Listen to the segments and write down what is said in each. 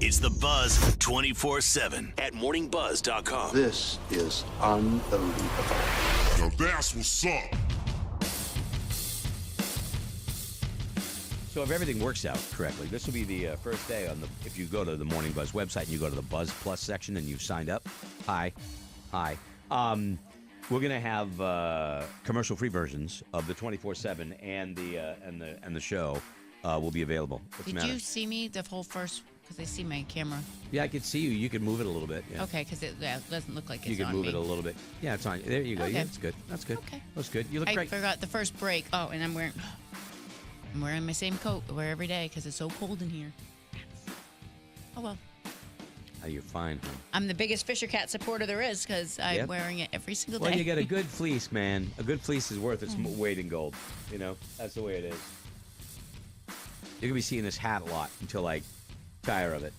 It's the Buzz 24/7 at morningbuzz.com. This is unbelievable. Now that's what's up. So if everything works out correctly, this will be the first day on the. If you go to the Morning Buzz website and you go to the Buzz Plus section and you've signed up, hi. We're gonna have commercial-free versions of the 24/7 and the show will be available. Did you see me the whole first? Because I see my camera. Yeah, I could see you. You could move it a little bit. Yeah. Okay, because it doesn't look like it's on me. You could move it a little bit. Yeah, it's on. There you go. Okay. Yeah, that's good. That's good. Okay. That's good. You look I great. forgot the first break. Oh, and I'm wearing my same coat I wear every day because it's so cold in here. Oh, well. Oh, you're fine, huh? I'm the biggest Fisher Cat supporter there is because I'm Yep. wearing it every single day. Well, you get a good fleece, man. A good fleece is worth its weight in gold. You know, that's the way it is. You're gonna be seeing this hat a lot until I tire of it.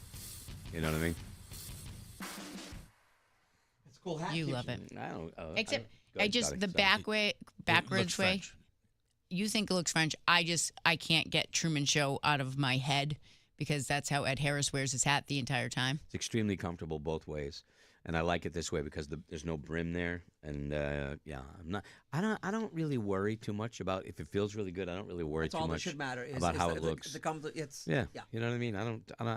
You know what I mean? It's a cool hat. You keeps love it. I don't. Except go ahead, just Scotty. the Sorry. backwards way. You think it looks French. I can't get Truman Show out of my head because that's how Ed Harris wears his hat the entire time. It's extremely comfortable both ways, and I like it this way because there's no brim there, and yeah, I don't really worry too much about if it feels really good. I don't really worry That's too all that much should matter is, about is how the, it looks. It's yeah, you know what I mean. I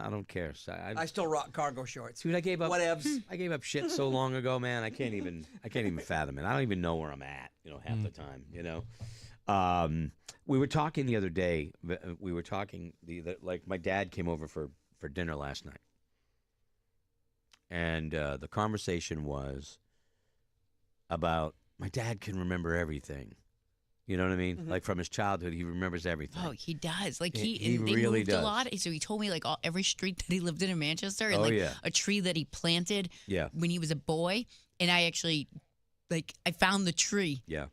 don't care. So I still rock cargo shorts. dude, I gave up. Whatevs. I gave up shit so long ago, man. I can't even fathom it. I don't even know where I'm at. You know, half the time. You know. We were talking the other day. We were talking like my dad came over for dinner last night, and the conversation was about my dad can remember everything. You know what I mean? Mm-hmm. Like from his childhood, he remembers everything. Oh, he does. Like He they really moved does. a lot. So he told me like every street that he lived in Manchester, and Oh, like yeah. a tree that he planted Yeah. when he was a boy. And I actually, I found the tree. Yeah.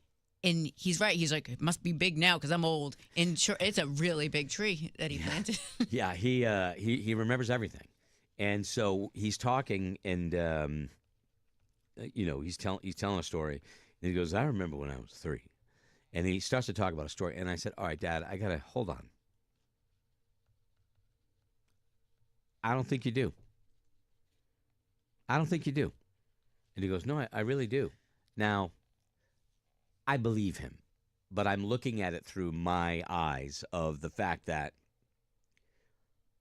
And he's right. He's like, it must be big now because I'm old. And sure, it's a really big tree that he planted. Yeah, he remembers everything, and so he's talking, and you know, he's telling a story, and he goes, "I remember when I was 3," and he starts to talk about a story, and I said, "All right, Dad, I gotta hold on. I don't think you do. I don't think you do," and he goes, "No, I really do." Now, I believe him, but I'm looking at it through my eyes of the fact that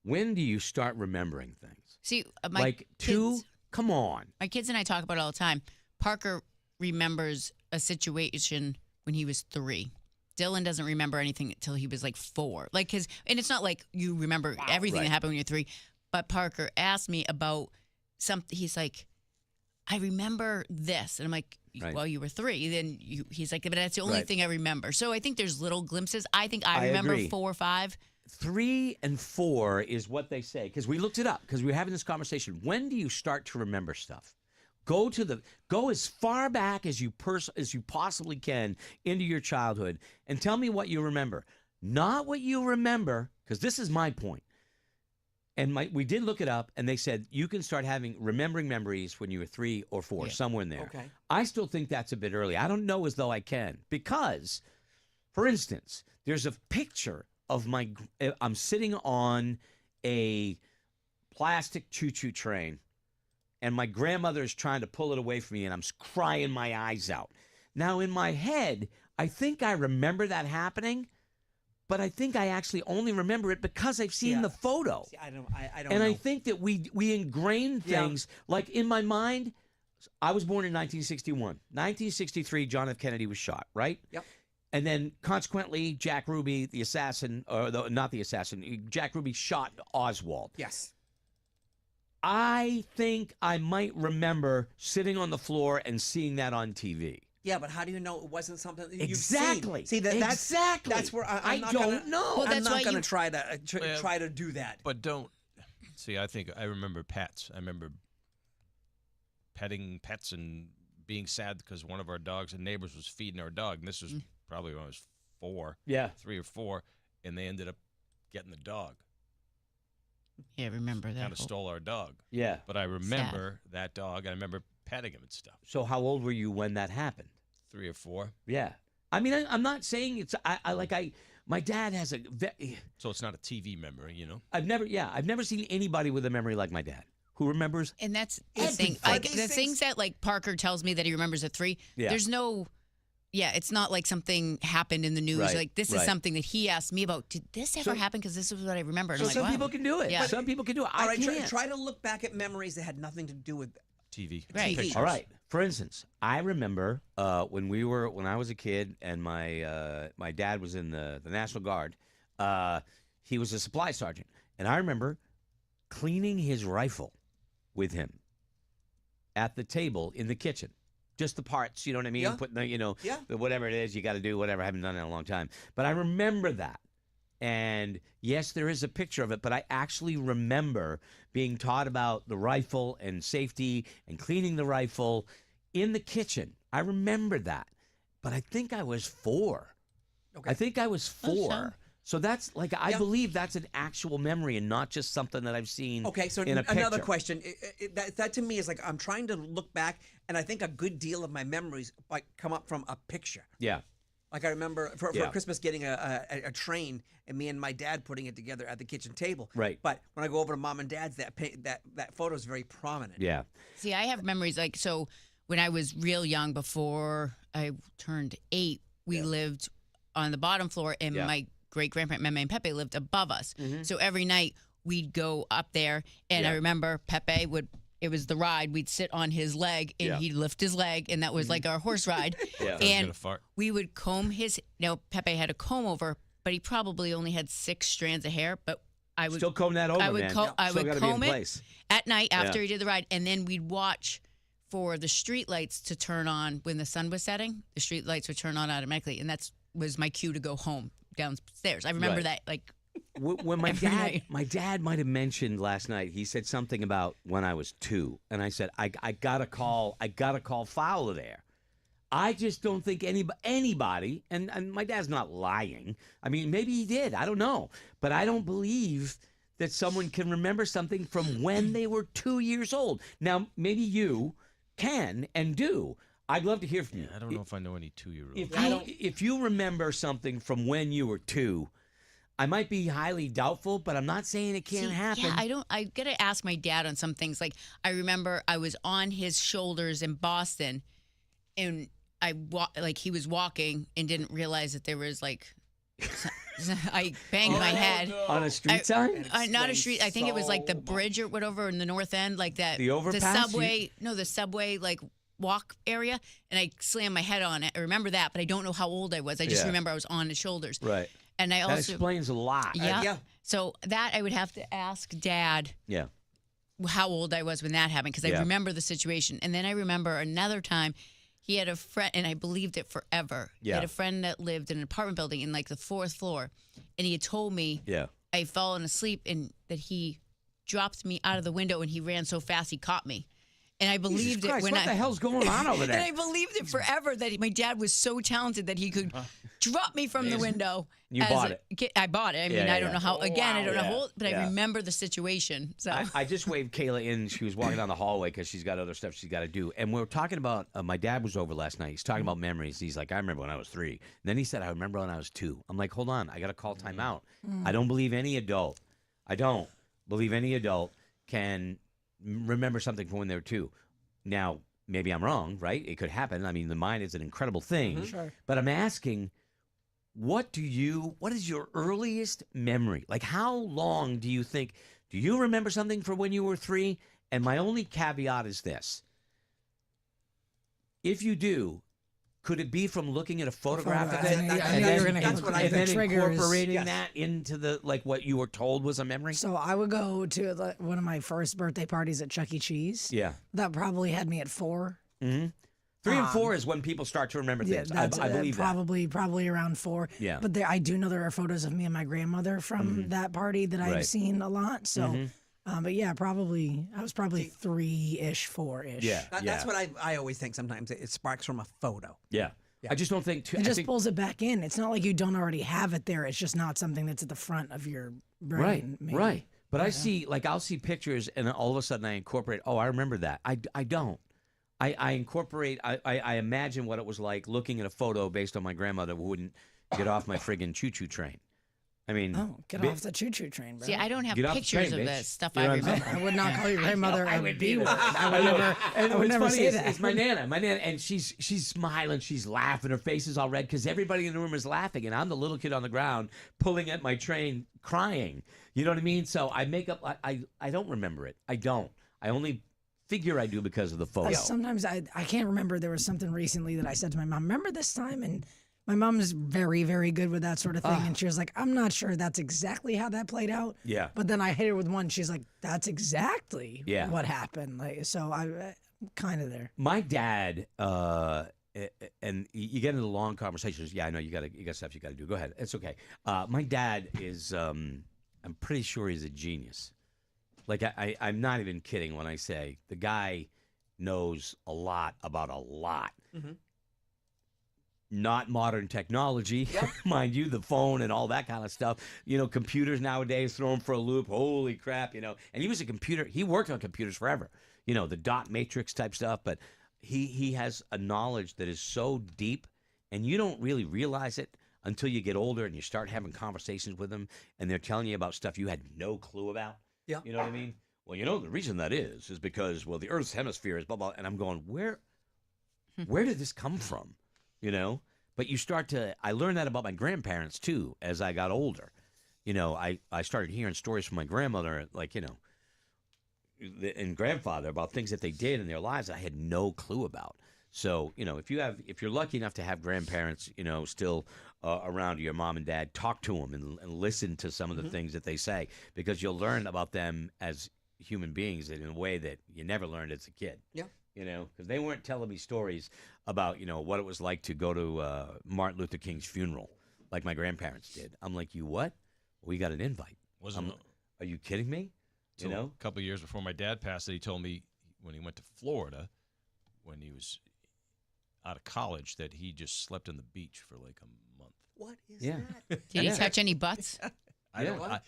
when do you start remembering things? See, my Like two? kids, Come on. my kids and I talk about it all the time. Parker remembers a situation when he was 3. Dylan doesn't remember anything until he was like 4. Like and it's not like you remember everything Right. that happened when you're 3. But Parker asked me about something. He's like, I remember this, and I'm like, Right. well, you were 3. Then he's like, but that's the only Right. thing I remember. So I think there's little glimpses. I think I I remember agree. 4 or 5. 3 and 4 is what they say, because we looked it up, because we were having this conversation. When do you start to remember stuff? Go as far back as you possibly can into your childhood and tell me what you remember. Not what you remember, because this is my point. And we did look it up, and they said you can start remembering memories when you were 3 or 4, Yeah. somewhere in there. Okay. I still think that's a bit early. I don't know as though I can, because, for instance, there's a picture of I'm sitting on a plastic choo-choo train, and my grandmother is trying to pull it away from me, and I'm crying my eyes out. Now, in my head, I think I remember that happening, but I think I actually only remember it because I've seen Yeah. the photo. See, I don't And know. I think that we ingrain Yeah. things, like in my mind, I was born in 1961. 1963, John F. Kennedy was shot, right? Yep. And then, consequently, Jack Ruby, the assassin, not the assassin, Jack Ruby shot Oswald. Yes. I think I might remember sitting on the floor and seeing that on TV. Yeah, but how do you know it wasn't something that you've Exactly. seen? See, Exactly. That's where I I'm not don't gonna, know. Well, I'm that's not why going to you- try to try to do that. But don't see. I think I remember pets. I remember petting pets and being sad because one of our dogs and neighbors was feeding our dog. And this was probably when I was 4, Yeah. 3 or 4, and they ended up getting the dog. Yeah, remember that. Kind of stole our dog. Yeah. But I remember that dog. I remember petting him and stuff. So how old were you when that happened? 3 or 4. Yeah. I mean, I'm not saying it's. My dad has So it's not a TV memory, you know? I've never seen anybody with a memory like my dad who remembers. And that's the Everything. thing. Are Like these the things- things that like Parker tells me that he remembers at 3. Yeah. There's no. Yeah, it's not like something happened in the news. Right, Like this is right. something that he asked me about. Did this ever happen? Because this is what I remember. And So I'm like, some wow. people can do it. Yeah. Some people can do it. All I right, can't. try to look back at memories that had nothing to do with TV. Right. TV. All right. For instance, I remember when I was a kid and my dad was in the National Guard. He was a supply sergeant, and I remember cleaning his rifle with him at the table in the kitchen. Just the parts, you know what I mean? Yeah. Putting the, Yeah. whatever it is you got to do, whatever. I haven't done it in a long time, but I remember that. And yes, there is a picture of it, but I actually remember being taught about the rifle and safety and cleaning the rifle in the kitchen. I remember that, but I think I was 4. Okay. I think I was 4. so. So that's like I Yeah. believe that's an actual memory and not just something that I've seen. Okay, so in a another picture. question. That to me is like I'm trying to look back, and I think a good deal of my memories like come up from a picture. Yeah. Like I remember for Yeah. Christmas getting a train and me and my dad putting it together at the kitchen table. Right. But when I go over to mom and dad's, that photo is very prominent. Yeah. See, I have memories like so. When I was real young, before I turned 8, we lived on the bottom floor, and Yeah. my great grandparent Meme and Pepe lived above us. Mm-hmm. So every night we'd go up there, and I Yeah. remember Pepe would. It was the ride. We'd sit on his leg, and Yeah. he'd lift his leg, and that was like our horse ride. Yeah. I was And gonna fart. we would comb his. Now Pepe had a comb over, but he probably only had 6 strands of hair. But I would Still comb that over, I would man. I Still would gotta be in comb it place. at night after Yeah. he did the ride, and then we'd watch for the street lights to turn on when the sun was setting. The street lights would turn on automatically, and was my cue to go home downstairs. I remember Right. that like When my Every dad, night. my dad might have mentioned last night. He said something about when I was 2, and I said I gotta call Fowler there. I just don't think anybody, and my dad's not lying. I mean, maybe he did. I don't know, but I don't believe that someone can remember something from when they were 2 years old. Now, maybe you can and do. I'd love to hear from you. I don't know if I know any 2-year-olds. If you remember something from when you were 2, I might be highly doubtful, but I'm not saying it can't See, happen. Yeah, I gotta ask my dad on some things. Like I remember I was on his shoulders in Boston, and he was walking and didn't realize that there was like I banged my head. On a street sign? Not a street. I think it was like the so bridge or whatever in the north end, like that. The overpass? The subway like walk area, and I slammed my head on it. I remember that, but I don't know how old I was. I just Yeah. remember I was on his shoulders. Right. And I That also explains a lot. yeah. yeah. So that I would have to ask Dad Yeah. how old I was when that happened, because Yeah. I remember the situation. And then I remember another time he had a friend, and I believed it forever. He Yeah. had a friend that lived in an apartment building in like the 4th floor, and he had told me Yeah. I had fallen asleep and that he dropped me out of the window, and he ran so fast he caught me. And I believed Jesus Christ, it when what the hell's going on over and I there? believed it forever that my dad was so talented that he could drop me from the window. You as bought a it. kid. I bought it. I mean, Yeah, I don't yeah. know how. Again, I don't know Yeah, how old, but yeah. I remember the situation. So I just waved Kayla in. She was walking down the hallway because she's got other stuff she's got to do. And we were talking about, my dad was over last night. He's talking about memories. He's like, I remember when I was 3. And then he said, I remember when I was 2. I'm like, hold on. I got to call timeout. I don't believe any adult. I don't believe any adult can remember something from when they were 2. Now, maybe I'm wrong, right? It could happen. I mean, the mind is an incredible thing. Sure. But I'm asking, what is your earliest memory? Like, how long do you think, do you remember something from when you were 3? And my only caveat is this. If you do, could it be from looking at a photograph of it? Photograph. I knew you were gonna That's what I and then think. Triggers. incorporating Yes. that into the, like, what you were told was a memory? So I would go to one of my first birthday parties at Chuck E. Cheese. Yeah. That probably had me at 4. Mm-hmm. 3 and 4 is when people start to remember Yeah, things. that's I believe that. probably around 4. Yeah. But I do know there are photos of me and my grandmother from that party that I've Right. seen a lot. So, but yeah, I was probably 3-ish, 4-ish. Yeah. That's what I always think. Sometimes it sparks from a photo. Yeah. I just don't think. It I just think, pulls it back in. It's not like you don't already have it there. It's just not something that's at the front of your brain. maybe. Right. But I see, like, I'll see pictures, and all of a sudden I incorporate. Oh, I remember that. I don't. I incorporate. I imagine what it was like looking at a photo based on my grandmother who wouldn't get off my friggin' choo-choo train. I mean, Oh, get bi- off the choo-choo train, bro. See, I don't have Get off the pictures train, of bitch. this stuff. You know I what I'm saying? remember. I would not call your grandmother I a would B neither. word. I would never. And I would what's never funny say is, that. it's my nana, and she's smiling, she's laughing, her face is all red because everybody in the room is laughing, and I'm the little kid on the ground pulling at my train, crying. You know what I mean? So I make up. I don't remember it. I don't. I only figure I do because of the photo. Sometimes I can't remember. There was something recently that I said to my mom, remember this time? And my mom's very, very good with that sort of thing. And she was like, I'm not sure that's exactly how that played out. Yeah. But then I hit her with one. She's like, that's exactly Yeah. what happened. Like, so I'm kind of there. My dad, and you get into long conversations. Yeah, I know you got stuff you got to do. Go ahead. It's okay. My dad is, I'm pretty sure he's a genius. Like I'm not even kidding when I say the guy knows a lot about a lot. Mm-hmm. Not modern technology, mind you, the phone and all that kind of stuff. You know, computers nowadays throw him for a loop. Holy crap, you know. And he was a computer. He worked on computers forever. You know, the dot matrix type stuff. But he has a knowledge that is so deep, and you don't really realize it until you get older and you start having conversations with them, and they're telling you about stuff you had no clue about. Yeah. You know what I mean? Well, you know, the reason that is because, well, the Earth's hemisphere is blah, blah. And I'm going, where did this come from? You know? But you start to, I learned that about my grandparents, too, as I got older. You know, I started hearing stories from my grandmother, like, you know, and grandfather about things that they did in their lives that I had no clue about. So, you know, if you're lucky enough to have grandparents, you know, still around your mom and dad, talk to them and listen to some of the things that they say, because you'll learn about them as human beings in a way that you never learned as a kid. Yeah. You know, because they weren't telling me stories about, you know, what it was like to go to Martin Luther King's funeral like my grandparents did. I'm like, you what? We got an invite. Are you kidding me? You know? A couple of years before my dad passed, he told me when he went to Florida, when he was out of college, that he just slept on the beach for like a month. What is Yeah. that? Did he touch any butts? I don't. What?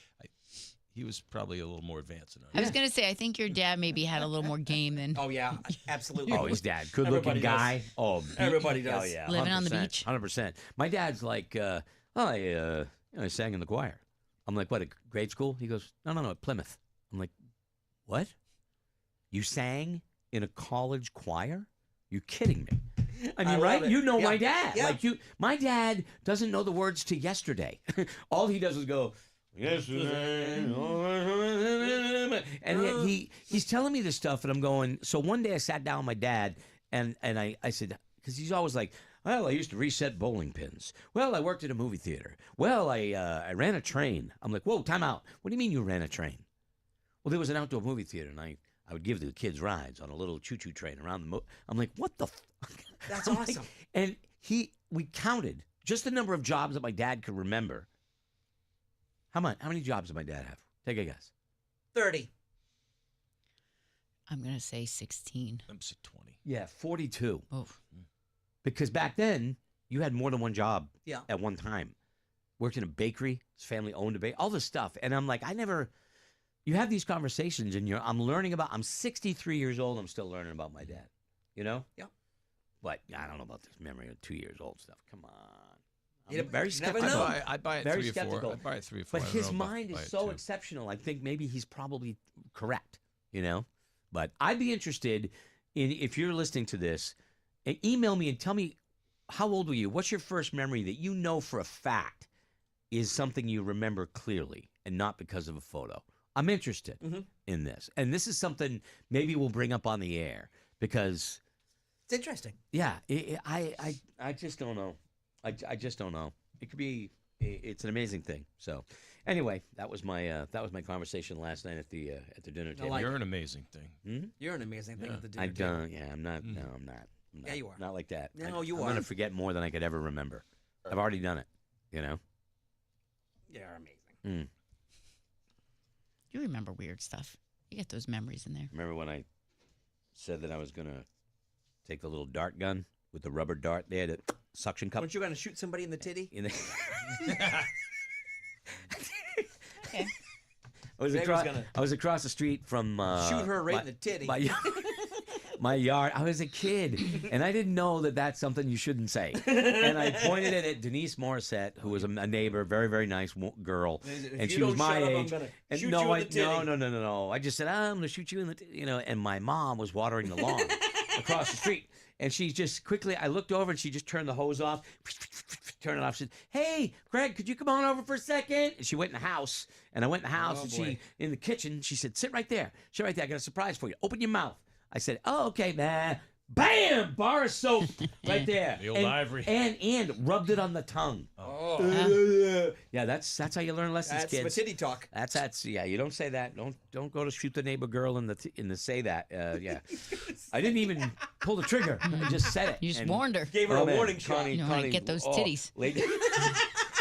He was probably a little more advanced than I I was. was going to say, I think your dad maybe had a little more game than Oh yeah, absolutely. Oh, his dad, good-looking Everybody guy. does. Oh, Everybody does. Oh, yeah, Living on the 100%, beach. 100%. My dad's like, I sang in the choir. I'm like, what, at grade school? He goes, no, at Plymouth. I'm like, what? You sang in a college choir? You kidding me? I mean, love right? it. You know Yeah. my dad. Yeah. Like my dad doesn't know the words to Yesterday. All he does is go, yesterday. And he's telling me this stuff, and I'm going, so one day I sat down with my dad, and I said, because he's always like, well, I used to reset bowling pins. Well, I worked at a movie theater. Well, I ran a train. I'm like, whoa, time out. What do you mean you ran a train? Well, there was an outdoor movie theater, and I would give the kids rides on a little choo-choo train around the I'm like, what the That's I'm like- awesome. and we counted just the number of jobs that my dad could remember. How many jobs did my dad have? Take a guess. 30. I'm going to say 16. I'm say 20. Yeah, 42. Oh, Because back then, you had more than one job Yeah. at one time. Worked in a bakery. His family owned a bakery. All this stuff. And I'm like, you have these conversations, and I'm 63 years old. I'm still learning about my dad. You know? Yeah. But I don't know about this memory of 2 years old stuff. Come on. You I'm very never skeptical. know. I'd buy it Very 3 or 4. skeptical. I'd buy it 3 or 4. But I don't his know about mind buy is it so 2. exceptional. I think maybe he's probably correct, you know? But I'd be interested in, if you're listening to this, email me and tell me, how old were you? What's your first memory that you know for a fact is something you remember clearly and not because of a photo? I'm interested in this. And this is something maybe we'll bring up on the air because, It's interesting. yeah, I just don't know. I just don't know. It could be. It's an amazing thing. So, anyway, that was my conversation last night at the dinner table. like You're an amazing thing. You're an amazing thing at the dinner I table. don't. Yeah, I'm not. No, I'm not. Yeah, you are. Not like that. No, you I'm are. gonna forget more than I could ever remember. I've already done it. You know. You're amazing. you remember weird stuff. You get those memories in there. Remember when I said that I was gonna take the little dart gun with the rubber dart there, the suction cup Weren't you going to shoot somebody in the titty? in the. Okay. I was Greg was across. gonna I was across the street from. Shoot her right my- in the titty. my- my yard. I was a kid, and I didn't know that that's something you shouldn't say. And I pointed it at Denise Morissette, who was a neighbor, very, very nice girl, and she was my age. And no, no. I just said, I'm going to shoot you in the, and my mom was watering the lawn across the street. And she just quickly, I looked over and she just turned the hose off, turned it off. She said, hey, Greg, could you come on over for a second? And she went in the house, and I went in the house, and she, in the kitchen, she said, sit right there. Sit right there. I got a surprise for you. Open your mouth. I said, oh, okay, man. Bam! Bar of soap right there. The old ivory. And rubbed it on the tongue. Oh. Yeah, that's how you learn lessons, That's kids. titty talk. That's yeah. You don't say that. Don't go to shoot the neighbor girl in the say that. Yeah, I didn't even pull the trigger. I just said it. You just And- warned her. Gave her a man, warning shot. Connie, You know how to Connie, get those oh, titties. lady-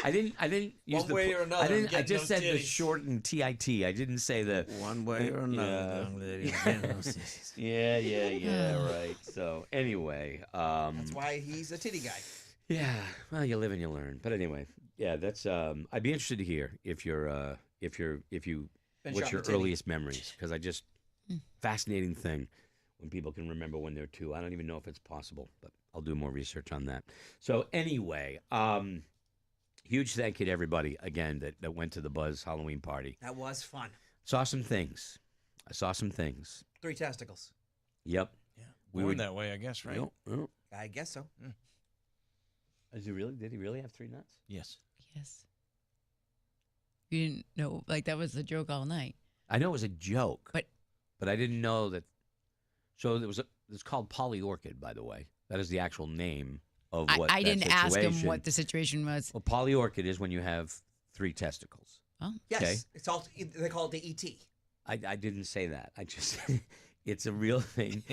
I didn't use One the way or another, I I'm didn't. I getting just those said the titties. shortened TIT. I didn't say the One way or another, young lady. Yeah. Right. So anyway, That's why he's a titty guy. yeah. Well, you live and you learn. But anyway, yeah. That's. I'd be interested to hear if you Been what's shot your in the titty. earliest memories, because I just fascinating thing when people can remember when they're 2. I don't even know if it's possible, but I'll do more research on that. So anyway, huge thank you to everybody again that went to the Buzz Halloween party. That was fun. Saw some things. I saw some things. 3 testicles. Yep. Yeah. We Born would- that way, I guess, right? Yep. I guess so. Did he really have 3 nuts? Yes. Yes. You didn't know, like that was the joke all night. I know it was a joke, But- I didn't know that. So it's called polyorchid, by the way. That is the actual name of what I that didn't ask him situation- what the situation was. Well, polyorchid is when you have 3 testicles. Oh, Yes. Okay. It's all. They call it the ET. I didn't say that. I just it's a real thing.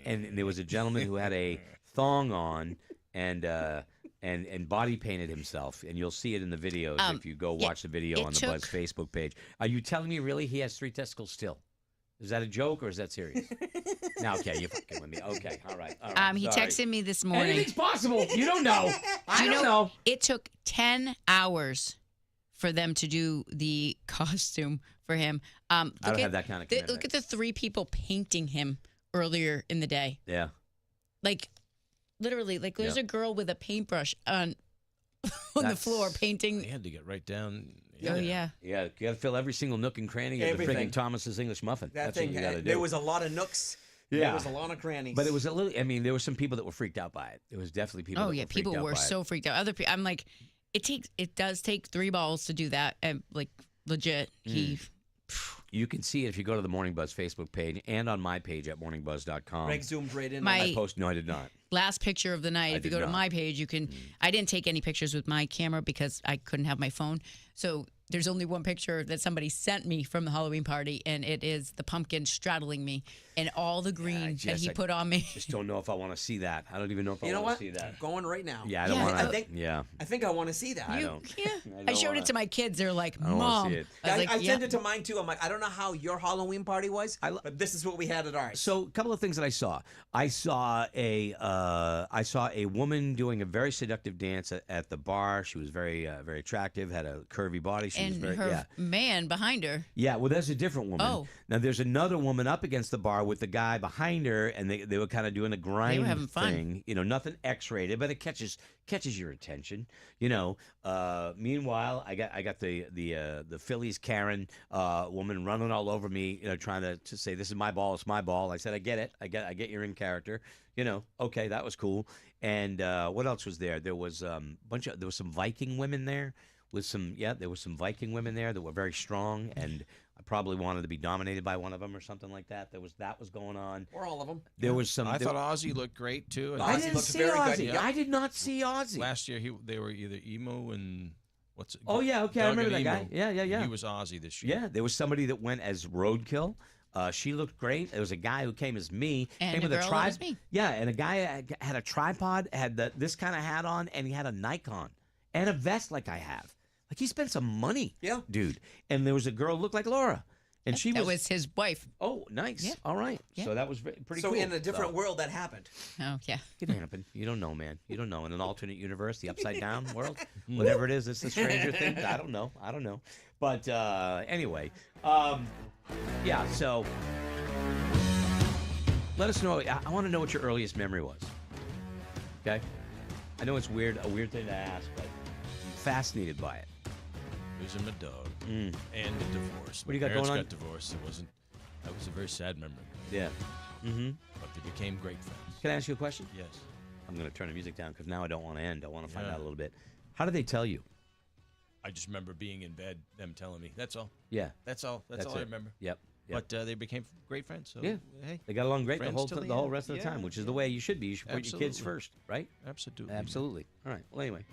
And there was a gentleman who had a thong on and body painted himself, and you'll see it in the videos if you go yeah, watch the video it on the Buzz took- Facebook page. Are you telling me really he has 3 testicles still? Is that a joke or is that serious? No, okay, you're fucking with me. Okay, all right. he sorry. texted me this morning. Anything's possible. You don't know. I You don't know. It took 10 hours for them to do the costume for him. I don't have that kind of commitment. Look at the 3 people painting him earlier in the day. Yeah. Like, literally, like there's Yeah. a girl with a paintbrush on the That's- floor They painting. had to get right down. Oh, yeah. Yeah, you got to fill every single nook and cranny of the Everything. freaking Thomas's English muffin. That That's thing. what you got to do. There was a lot of nooks. Yeah. There was a lot of crannies. But it was a little. I mean, there were some people that were freaked out by it. There was definitely people. Oh, that yeah. were freaked People out were by so freaked out. Other people, I'm like, it does take 3 balls to do that. And, like, legit. You can see it if you go to the Morning Buzz Facebook page and on my page at morningbuzz.com. Greg zoomed right in. My- on I post. No, I did not. Last picture of the night, if you did go to not. my page, you can. I didn't take any pictures with my camera because I couldn't have my phone. So there's only one picture that somebody sent me from the Halloween party, and it is the pumpkin straddling me and all the green that he put on me. Just don't know if I want to see that. I don't even know if You I know want what? to see that. I'm going right now. Yeah, I don't Yeah, want to. I think- Yeah. I think I want to see that. I You- don't. Yeah. I I don't showed wanna- it to my kids. They're like, don't wanna Mom. see it. I was I, like, I yeah. sent it to mine too. I'm like, I don't know how your Halloween party was, I lo- but this is what we had at ours. So, a couple of things that I saw. I saw a woman doing a very seductive dance at the bar. She was very very attractive. Had a curvy body. She was And very her man behind her. Yeah, well, there's a different woman. Oh. Now, there's another woman up against the bar with the guy behind her, and they were kind of doing a grind having fun. thing. You know, nothing X-rated, but it catches your attention. You know. Meanwhile, I got the Phillies Karen woman running all over me, you know, trying to say this is my ball, it's my ball. I said I get it, I get you're in character. You know, okay, that was cool. And what else was there? There was there was some Viking women there. There were some Viking women there that were very strong, and I probably wanted to be dominated by one of them or something like that. That was going on. or all of them. There was some. I there- thought Ozzy looked great too. And I Ozzy didn't looked see very good. Ozzy. Yep. I did not see Ozzy. last year they were either emo and what's it? Oh, yeah, okay, I Doug remember and that guy. Emo. Yeah. He was Ozzy this year. Yeah, there was somebody that went as Roadkill. She looked great. There was a guy who came as me. And came a with girl that tripod. was me. Yeah, and a guy had a tripod, had this kind of hat on, and he had a Nikon and a vest like I have. Like he spent some money. Yeah. dude. And there was a girl who looked like Laura, and she That was his wife. Oh, nice. Yeah. All right. Yeah. So that was pretty So cool. in a different So, world, that happened. Oh, yeah. it happened. You don't know, man. You don't know. In an alternate universe, the upside down world, whatever it is, it's the Stranger Things. I don't know. But anyway, yeah. So let us know. I want to know what your earliest memory was. Okay? I know it's weird, a weird thing to ask, but I'm fascinated by it. Losing my dog and a divorce. What do you got My parents going on? got divorced. That was a very sad memory. Yeah. Mm-hmm. But they became great friends. Can I ask you a question? Yes. I'm going to turn the music down because now I don't want to end. I want to find Yeah. out a little bit. How did they tell you? I just remember being in bed, them telling me. That's all. Yeah. That's all. That's all I it. remember. Yep. But they became great friends. So, Yeah. hey. They got along great the Friends whole till the the whole end. rest of the Yeah, time, which is the way you should be. You should put your kids Absolutely. first, right? Absolutely. Absolutely. All right. Well, anyway.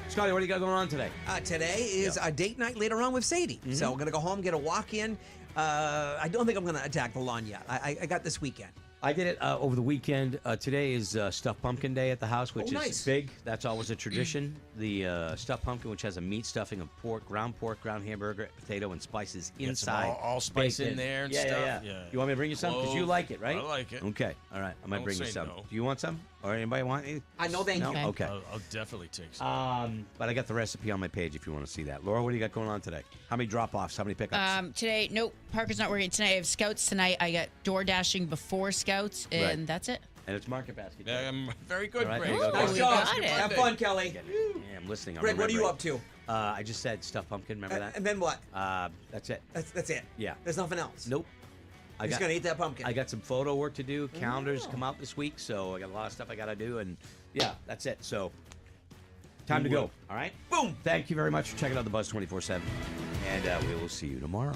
Scotty, what do you got going on today? Today is a date night later on with Sadie. So we're going to go home, get a walk in. I don't think I'm going to attack the lawn yet. I got this weekend. I did it over the weekend. Today is Stuffed Pumpkin Day at the house, which is nice. big. That's always a tradition. The stuffed pumpkin, which has a meat stuffing of ground hamburger, potato, and spices Get some inside. all spice baked in there and yeah, stuff. Yeah. You want me to bring you some? Because you Clove. like it, right? I like it. Okay. All right. I might Don't bring you say some. no. Do you want some? Or anybody want any? I know, thank No? you. Okay. I'll definitely take some. But I got the recipe on my page if you want to see that. Laura, what do you got going on today? How many drop-offs? How many pickups? Today, nope. Parker's not working tonight. I have Scouts tonight. I got door dashing before Scouts, and Right. that's it. And it's Market Basket Day. Very good, All right, Greg. there you go. Nice we job. got it. Have fun, Kelly. Yeah, I'm listening. I'm Greg, what are you remembering. up to? I just said stuffed pumpkin. Remember that? And then what? That's it. That's it. Yeah. There's nothing else. Nope. You're just going to eat that pumpkin. I got some photo work to do. Calendars come out this week, so I got a lot of stuff I got to do. And yeah, that's it. So time to go. All right. Boom. Thank you very much for checking out the Buzz 24/7, and we will see you tomorrow.